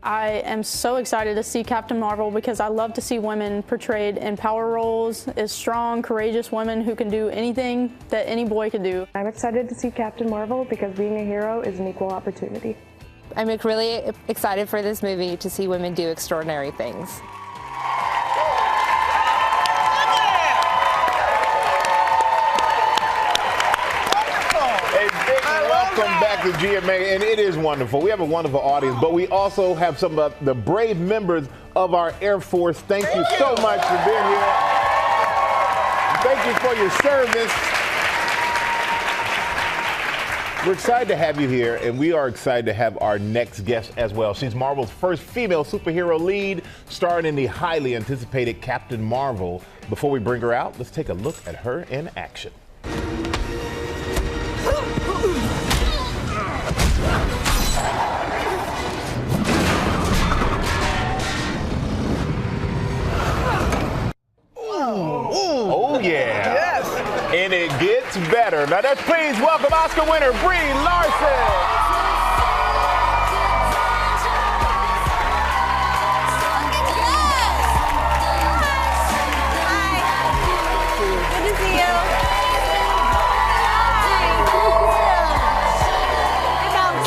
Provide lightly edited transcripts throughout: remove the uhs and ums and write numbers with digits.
I am so excited to see Captain Marvel because I love to see women portrayed in power roles as strong, courageous women who can do anything that any boy could do. I'm excited to see Captain Marvel because being a hero is an equal opportunity. I'm really excited for this movie to see women do extraordinary things. Welcome back to GMA, and it is wonderful. We have a wonderful audience, but we also have some of the brave members of our Air Force. Thank you so much for being here. Thank you for your service. We're excited to have you here, and we are excited to have our next guest as well. She's Marvel's first female superhero lead, starring in the highly anticipated Captain Marvel. Before we bring her out, let's take a look at her in action. Oh, yeah. Yes. And it gets better. Now, let's please welcome Oscar winner Brie Larson.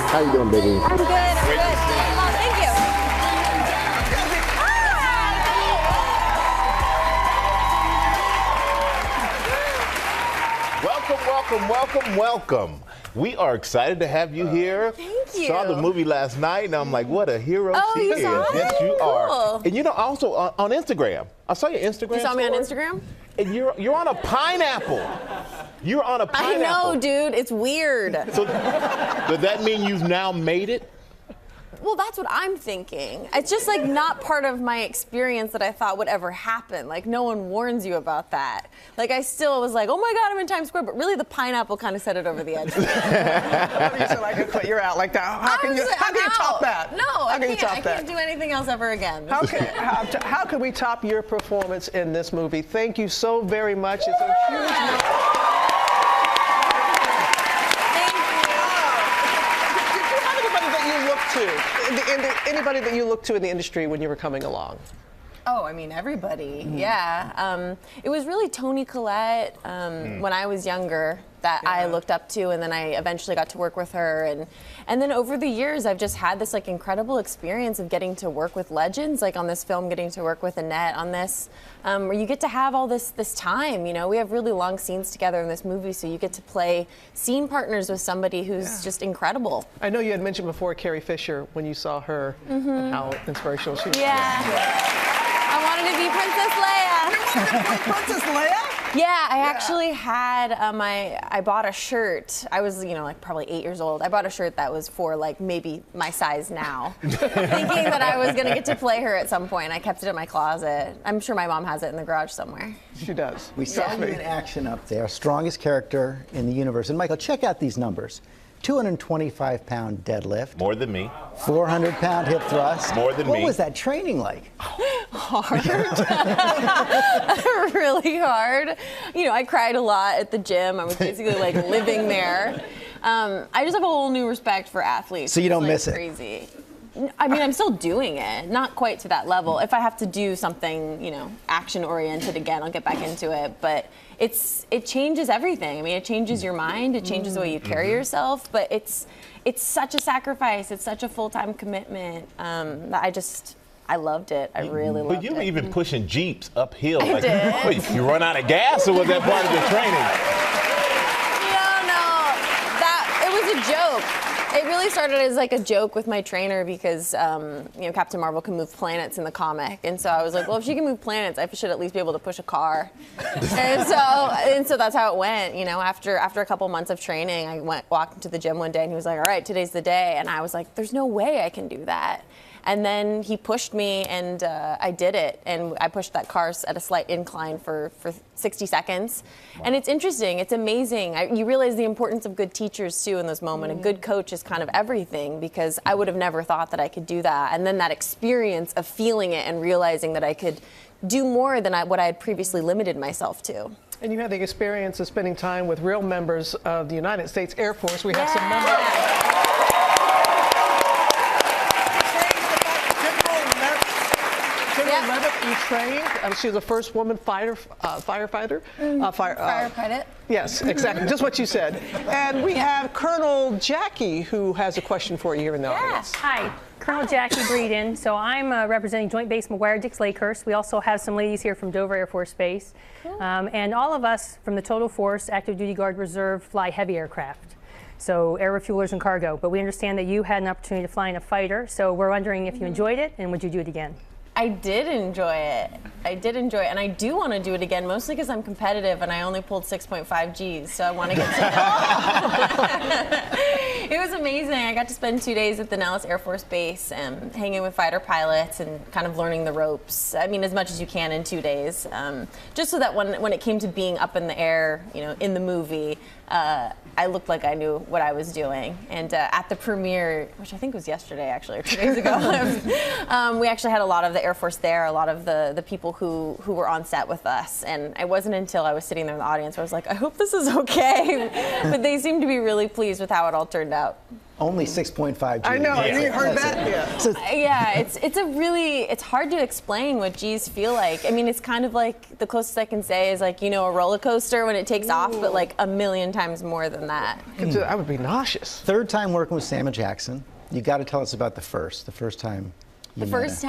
How you doing, baby? I'm good. I'm good. Oh, thank you. Welcome. We are excited to have you here. Thank you. Saw the movie last night, and I'm like, what a hero she you is. saw it? Yes, you are. Cool. And you know, also on Instagram. I saw your Instagram. You saw me on story, Instagram? And you're on a pineapple. You're on a pineapple. I know, dude. It's weird. So does that mean you've now made it? Well, that's what I'm thinking. It's just like not part of my experience that I thought would ever happen. Like no one warns you about that. Like I still was like, oh my God, I'm in Times Square. But really the pineapple kind of set it over the edge. You're out like that. How can you top that? No, I can't do anything else ever again. How can we top your performance in this movie? Thank you so very much. It's a huge anybody that you looked to in the industry when you were coming along? Oh, I mean, everybody. Yeah. It was really Toni Collette when I was younger that I looked up to, and then I eventually got to work with her. And then over the years, I've just had this like incredible experience of getting to work with legends, like on this film, getting to work with Annette on this, where you get to have all this time. You know, we have really long scenes together in this movie, so you get to play scene partners with somebody who's just incredible. I know you had mentioned before Carrie Fisher when you saw her and how inspirational she was. I wanted to be Princess Leia. You wanted to be Princess Leia? Yeah, I actually had I bought a shirt. I was, like probably 8 years old. I bought a shirt that was for like maybe my size now, thinking that I was gonna get to play her at some point. I kept it in my closet. I'm sure my mom has it in the garage somewhere. She does. We saw you in action up there, strongest character in the universe. And Michael, check out these numbers. 225-pound deadlift. More than me. 400-pound hip thrust. More than me. What was that training like? Hard. Really hard. I cried a lot at the gym. I was basically like living there. I just have a whole new respect for athletes. So you don't miss crazy. I mean, I'm still doing it, not quite to that level. If I have to do something, action-oriented again, I'll get back into it. But it changes everything. I mean, it changes your mind, it changes the way you carry yourself. But it's such a sacrifice. It's such a full-time commitment that I loved it. I really loved it. But you were even pushing Jeeps uphill. I did. Wait, you run out of gas, or was that part of the training? No, it was a joke. It really started as like a joke with my trainer because, Captain Marvel can move planets in the comic. And so I was like, well, if she can move planets, I should at least be able to push a car. and so that's how it went. After a couple months of training, I walked into the gym one day and he was like, all right, today's the day. And I was like, there's no way I can do that. And then he pushed me, and I did it. And I pushed that car at a slight incline for 60 seconds. Wow. And it's interesting. It's amazing. You realize the importance of good teachers, too, in this moment. A good coach is kind of everything, because I would have never thought that I could do that. And then that experience of feeling it and realizing that I could do more than what I had previously limited myself to. And you had the experience of spending time with real members of the United States Air Force. We have some members. Yep. Levitt, you trained. She was the first woman firefighter. Fire pilot. Yes, exactly. Just what you said. And we have Colonel Jackie, who has a question for you here in the audience. Hi, Colonel Jackie Breeden. So I'm representing Joint Base McGuire-Dix Lakehurst. We also have some ladies here from Dover Air Force Base. Cool. And all of us from the Total Force, Active Duty Guard Reserve, fly heavy aircraft. So air refuelers and cargo. But we understand that you had an opportunity to fly in a fighter. So we're wondering if you enjoyed it and would you do it again? I did enjoy it. And I do want to do it again, mostly because I'm competitive and I only pulled 6.5 Gs, so I want to get some. It was amazing. I got to spend 2 days at the Nellis Air Force Base and hanging with fighter pilots and kind of learning the ropes. I mean, as much as you can in 2 days, just so that when it came to being up in the air, you know, in the movie, I looked like I knew what I was doing. And at the premiere, which I think was yesterday actually, or 2 days ago, we actually had a lot of the Air Force there, a lot of the people who were on set with us. And it wasn't until I was sitting there in the audience where I was like, I hope this is okay. But they seemed to be really pleased with how it all turned out. Only 6.5 Gs. I know, you heard that? Yeah. So, Yeah, it's hard to explain what G's feel like. I mean, it's kind of like, the closest I can say is like, you know, a roller coaster when it takes off, but like a million times more than that. I would be nauseous. third time working with Samuel Jackson. You got to tell us about the first time. My first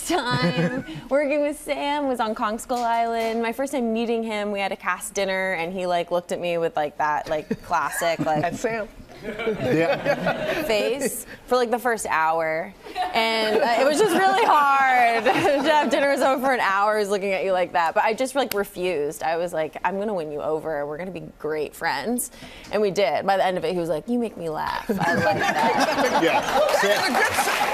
time working with Sam was on Kong Skull Island. My first time meeting him, we had a cast dinner, and he like looked at me with like that like classic like At Sam. face for like the first hour, and it was just really hard to have dinner over for an hour. He's looking at you like that, but I just like refused. I was like, I'm gonna win you over. We're gonna be great friends, and we did. By the end of it, he was like, you make me laugh. I like that. Yeah.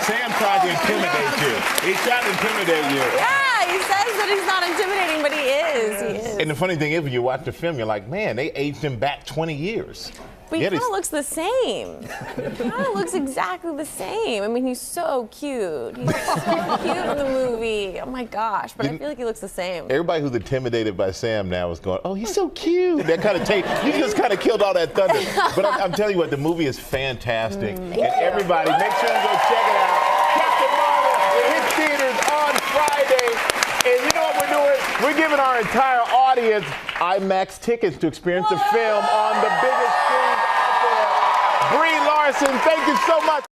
Sam tried to intimidate you. He tried to intimidate you. Yeah, he says that he's not intimidating, but he is. He is. And the funny thing is, when you watch the film, you're like, man, they aged him back 20 years. But he kind of looks the same. He kind of looks exactly the same. I mean, he's so cute. He's so cute in the movie. Oh my gosh! But I feel like he looks the same. Everybody who's intimidated by Sam now is going, oh, he's so cute. That kind of you just kind of killed all that thunder. But I'm telling you what, the movie is fantastic. And everybody, make sure you go check it out. Captain Marvel hits theaters on Friday. And you know what we're doing? We're giving our entire audience IMAX tickets to experience the film on the biggest screen out there. Brie Larson, thank you so much.